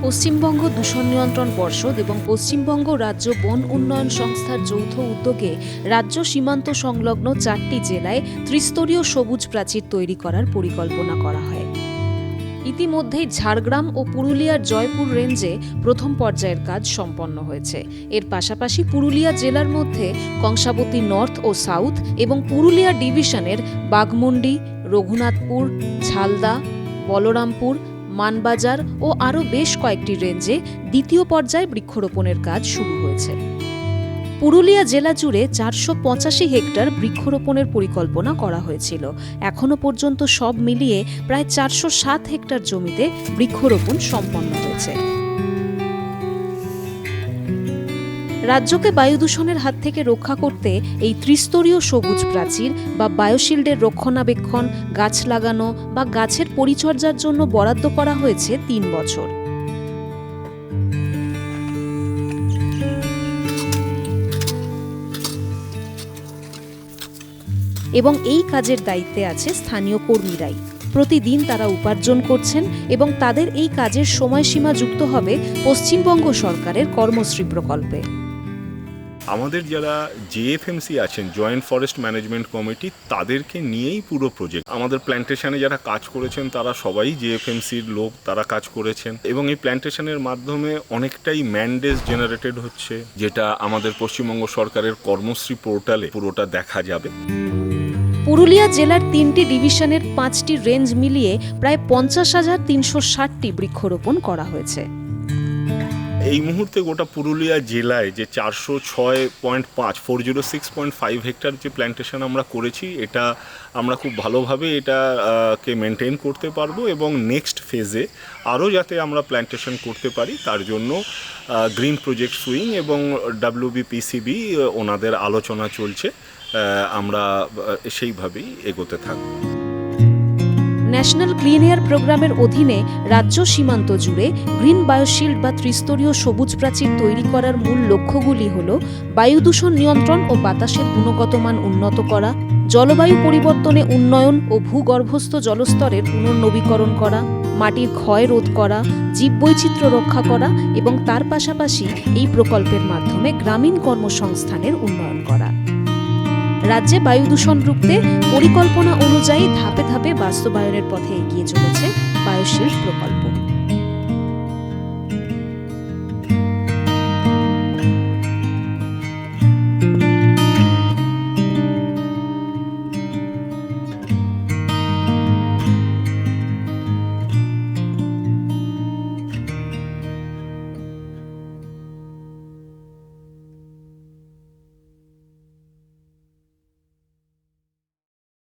পশ্চিমবঙ্গ দূষণ নিয়ন্ত্রণ পর্ষদ এবং পশ্চিমবঙ্গ রাজ্য বন উন্নয়ন সংস্থার যৌথ উদ্যোগে রাজ্য সীমান্ত সংলগ্ন 4টি জেলায় ত্রিস্তরীয় সবুজ প্রাচীর তৈরি করার পরিকল্পনা করা হয়। ইতিমধ্যেই ঝাড়গ্রাম ও পুরুলিয়ার জয়পুর রেঞ্জে প্রথম পর্যায়ের কাজ সম্পন্ন হয়েছে। এর পাশাপাশি পুরুলিয়া জেলার মধ্যে কংসাবতী নর্থ ও সাউথ এবং পুরুলিয়া ডিভিশনের বাঘমুন্ডি, রঘুনাথপুর, ঝালদা, বলরামপুর, মানবাজার ও আরও বেশ কয়েকটি রেঞ্জে দ্বিতীয় পর্যায়ে বৃক্ষরোপণের কাজ শুরু হয়েছে। পুরুলিয়া জেলা জুড়ে 485 হেক্টর বৃক্ষরোপণের পরিকল্পনা করা হয়েছিল। এখনো পর্যন্ত সব মিলিয়ে প্রায় 407 হেক্টর জমিতে বৃক্ষরোপণ সম্পন্ন হয়েছে। রাজ্যকে বায়ু দূষণের হাত থেকে রক্ষা করতে এই ত্রিস্তরীয় সবুজ প্রাচীর বা বায়োশিল্ডের রক্ষণাবেক্ষণ, গাছ লাগানো বা গাছের পরিচর্যার জন্য বরাদ্দ করা হয়েছে 3 বছর। এবং এই কাজের দায়িত্বে আছে স্থানীয় কর্মীরাই। প্রতিদিন তারা উপার্জন করছেন এবং তাদের এই কাজের সময়সীমা যুক্ত হবে পশ্চিমবঙ্গ সরকারের কর্মশ্রী প্রকল্পে। আমাদের যারা জেএফএমসি আছেন, জয়েন্ট ফরেস্ট ম্যানেজমেন্ট কমিটি, তাদেরকে নিয়েই পুরো প্রজেক্ট। আমাদের প্ল্যান্টেশনে যারা কাজ করেছেন তারা সবাই জেএফএমসির লোক, তারা কাজ করেছেন এবং এই প্ল্যান্টেশনের মাধ্যমে অনেকটাই ম্যান্ডেজ জেনারেটেড হচ্ছে, যেটা আমাদের পশ্চিমবঙ্গ সরকারের কর্মশ্রী পোর্টালে পুরোটা দেখা যাবে। পুরুলিয়া জেলার 3টি ডিভিশনের 5টি রেঞ্জ মিলিয়ে প্রায় 50,360টি বৃক্ষরোপণ করা হয়েছে। এই মুহূর্তে গোটা পুরুলিয়া জেলায় যে 406.5 হেক্টর যে প্ল্যান্টেশন আমরা করেছি, এটা আমরা খুব ভালোভাবে এটাকে মেনটেন করতে পারবো এবং নেক্সট ফেজে আরও যাতে আমরা প্ল্যান্টেশন করতে পারি তার জন্য গ্রিন প্রজেক্ট সুইং এবং WBPCB ওনাদের আলোচনা চলছে। আমরা সেইভাবেই এগোতে থাকব। ন্যাশনাল ক্লিন এয়ার প্রোগ্রামের অধীনে রাজ্য সীমান্ত জুড়ে গ্রিন বায়োশিল্ড বা ত্রিস্তরীয় সবুজ প্রাচীর তৈরি করার মূল লক্ষ্যগুলি হল বায়ু দূষণ নিয়ন্ত্রণ ও বাতাসের গুণগত মান উন্নত করা, জলবায়ু পরিবর্তনে উন্নয়ন ও ভূগর্ভস্থ জলস্তরের পুনর্নবীকরণ করা, মাটির ক্ষয় রোধ করা, জীববৈচিত্র্য রক্ষা করা এবং তার পাশাপাশি এই প্রকল্পের মাধ্যমে গ্রামীণ কর্মসংস্থানের উন্নয়ন করা। রাজ্যে বায়ু দূষণ রুখতে পরিকল্পনা অনুযায়ী ধাপে ধাপে বাস্তবায়নের পথে এগিয়ে চলেছে বায়োশিল্ড প্রকল্প।